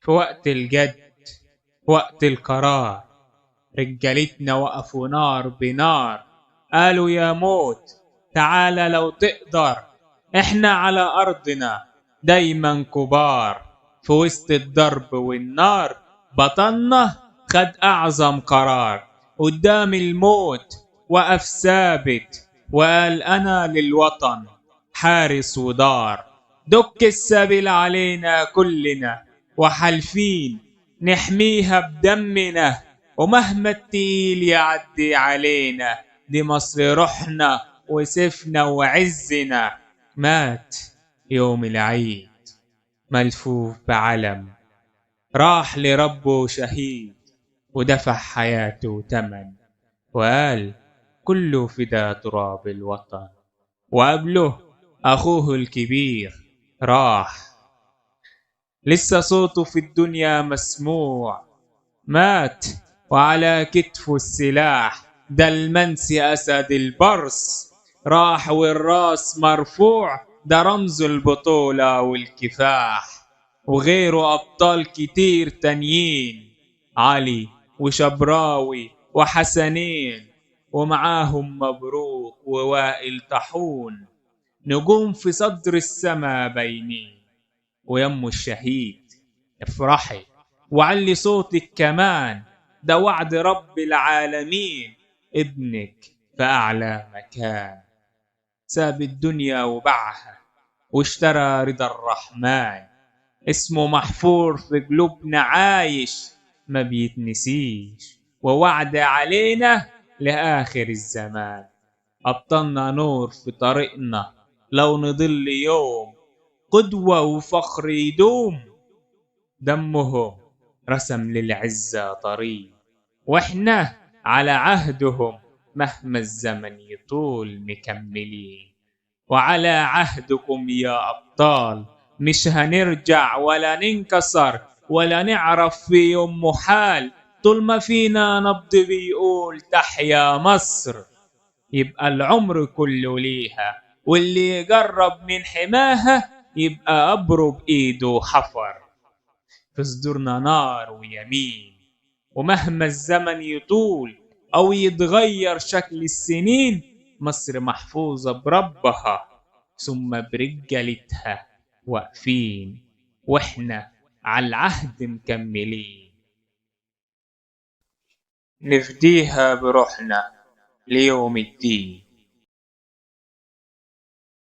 في وقت الجد، وقت القرار، رجالتنا وقفوا نار بنار. قالوا يا موت تعالى لو تقدر، احنا على أرضنا دايما كبار. في وسط الضرب والنار بطلنا خد أعظم قرار. قدام الموت وقف ثابت وقال أنا للوطن حارس ودار. دك السبيل علينا كلنا وحالفين نحميها بدمنا، ومهما التقيل يعدي علينا دي مصر روحنا وسيفنا وعزنا. مات يوم العيد ملفوف بعلم، راح لربه شهيد ودفع حياته تمن، وقال كله فدا تراب الوطن. وقبله أخوه الكبير راح لسه صوته في الدنيا مسموع، مات وعلى كتفه السلاح، ده المنسي أسد البرص. راح والراس مرفوع، ده رمز البطولة والكفاح. وغيره أبطال كتير تانيين، علي وشبراوي وحسنين، ومعاهم مبروك ووائل طاحون. نجوم في صدر السما باينين، ويم الشهيد افرحي وعلي صوتك كمان، ده وعد رب العالمين ابنك في أعلى مكان. ساب الدنيا وباعها واشترى رضا الرحمن، اسمه محفور في قلوبنا عايش ما بيتنسيش، ووعد علينا لآخر الزمان. أبطلنا نور في طريقنا لو نضل يوم، قدوة وفخر يدوم. دمهم رسم للعزة طريق، واحنا على عهدهم مهما الزمن يطول مكملين. وعلى عهدكم يا أبطال مش هنرجع ولا ننكسر ولا نعرف في يوم محال. طول ما فينا نبض بيقول تحيا مصر، يبقى العمر كله ليها، واللي يجرب من حماها يبقى قبره بإيده حفر. في صدورنا نار ويمين، ومهما الزمن يطول أو يتغير شكل السنين، مصر محفوظة بربها ثم برجالتها واقفين، وإحنا على العهد مكملين. نفديها بروحنا ليوم الدين.